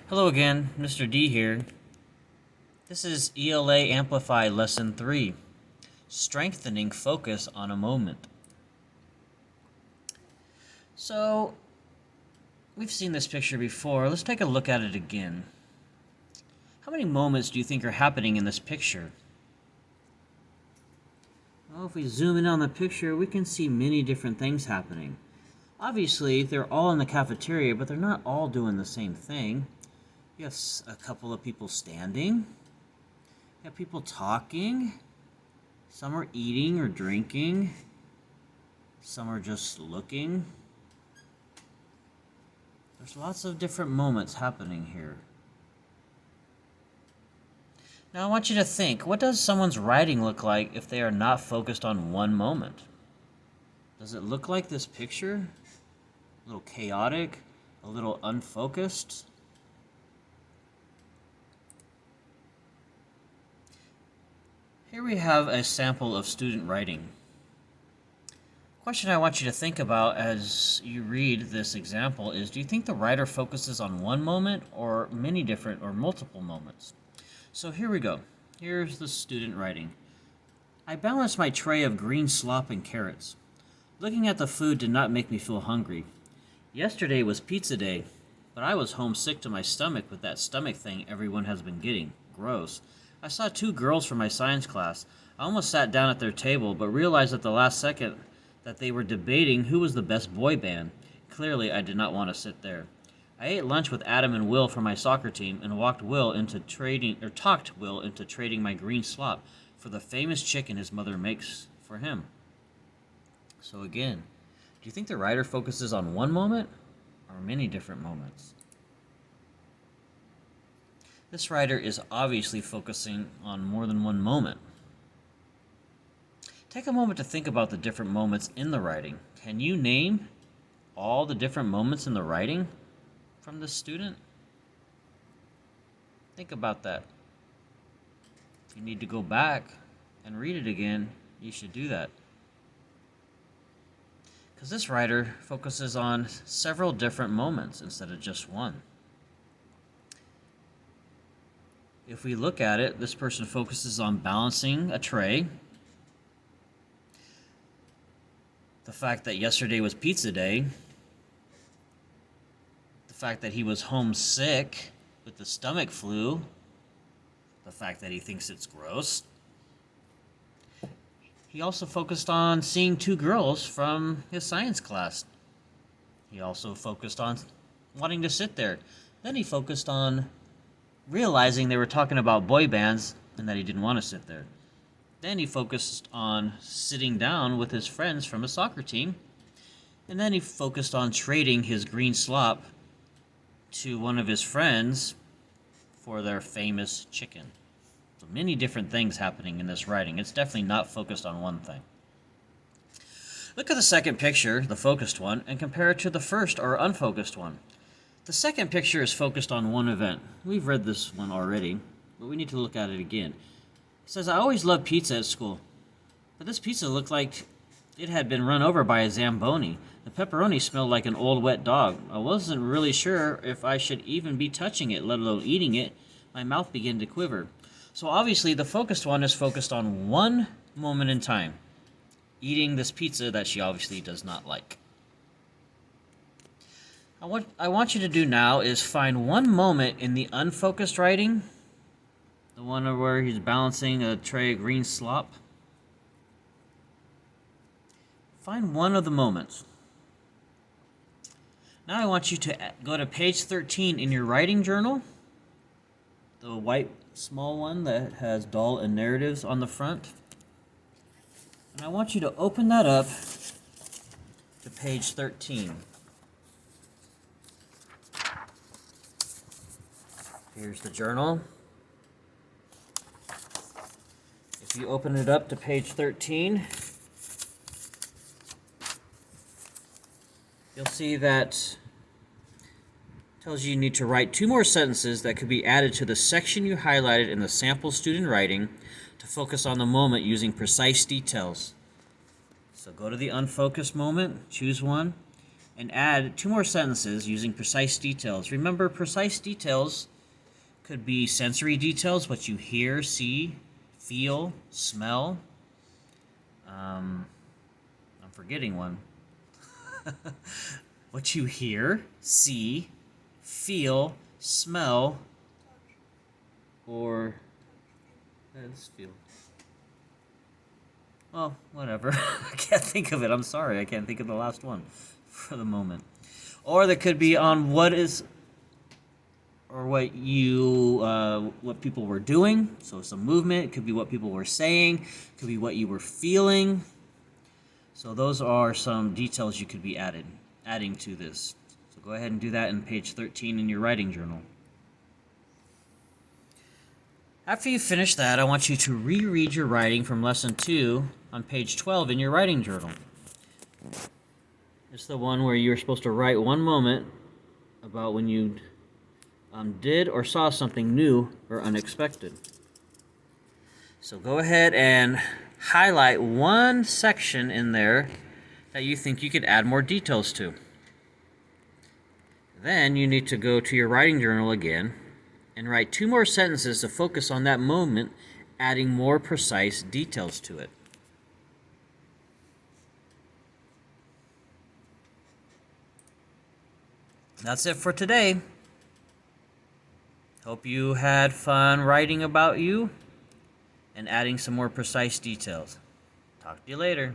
Hello again, Mr. D here. This is ELA Amplify Lesson 3, Strengthening Focus on a Moment. So, we've seen this picture before. Let's take a look at it again. How many moments do you think are happening in this picture? Well, if we zoom in on the picture, we can see many different things happening. Obviously, they're all in the cafeteria, but they're not all doing the same thing. You have a couple of people standing. You have people talking. Some are eating or drinking. Some are just looking. There's lots of different moments happening here. Now I want you to think, what does someone's writing look like if they are not focused on one moment? Does it look like this picture? A little chaotic? A little unfocused? Here we have a sample of student writing. Question I want you to think about as you read this example is, do you think the writer focuses on one moment or many different or multiple moments? So here we go. Here's the student writing. I balanced my tray of green slop and carrots. Looking at the food did not make me feel hungry. Yesterday was pizza day, but I was homesick to my stomach with that stomach thing everyone has been getting. Gross. I saw two girls from my science class. I almost sat down at their table, but realized at the last second that they were debating who was the best boy band. Clearly, I did not want to sit there. I ate lunch with Adam and Will from my soccer team and talked Will into trading my green slop for the famous chicken his mother makes for him. So again, do you think the writer focuses on one moment or many different moments? This writer is obviously focusing on more than one moment. Take a moment to think about the different moments in the writing. Can you name all the different moments in the writing from this student? Think about that. If you need to go back and read it again, you should do that. Because this writer focuses on several different moments instead of just one. If we look at it, this person focuses on balancing a tray. The fact that yesterday was pizza day. The fact that he was homesick with the stomach flu. The fact that he thinks it's gross. He also focused on seeing two girls from his science class. He also focused on wanting to sit there. Then he focused on realizing they were talking about boy bands and that he didn't want to sit there. Then he focused on sitting down with his friends from a soccer team. And then he focused on trading his green slop to one of his friends for their famous chicken. So many different things happening in this writing. It's definitely not focused on one thing. Look at the second picture, the focused one, and compare it to the first or unfocused one. The second picture is focused on one event. We've read this one already, but we need to look at it again. It says, I always loved pizza at school, but this pizza looked like it had been run over by a Zamboni. The pepperoni smelled like an old wet dog. I wasn't really sure if I should even be touching it, let alone eating it. My mouth began to quiver. So obviously the focused one is focused on one moment in time, eating this pizza that she obviously does not like. What I want you to do now is find one moment in the unfocused writing, the one where he's balancing a tray of green slop. Find one of the moments. Now I want you to go to page 13 in your writing journal, the white small one that has dull and narratives on the front. And I want you to open that up to page 13. Here's the journal. If you open it up to page 13, you'll see that tells you need to write 2 more sentences that could be added to the section you highlighted in the sample student writing to focus on the moment using precise details. So go to the unfocused moment, choose one, and add 2 more sentences using precise details. Remember, precise details could be sensory details, what you hear, see, feel, smell. I'm forgetting one. What you hear, see, feel, smell, or let's feel. Well, whatever. I can't think of it. I'm sorry. I can't think of the last one for the moment. Or there could be on what is, or what you, what people were doing. So some movement. It could be what people were saying. It could be what you were feeling. So those are some details you could be adding to this. So go ahead and do that in page 13 in your writing journal. After you finish that, I want you to reread your writing from lesson 2 on page 12 in your writing journal. It's the one where you're supposed to write one moment about when you did or saw something new or unexpected. So go ahead and highlight one section in there that you think you could add more details to. Then you need to go to your writing journal again and write 2 more sentences to focus on that moment, adding more precise details to it. That's it for today. Hope you had fun writing about you and adding some more precise details. Talk to you later.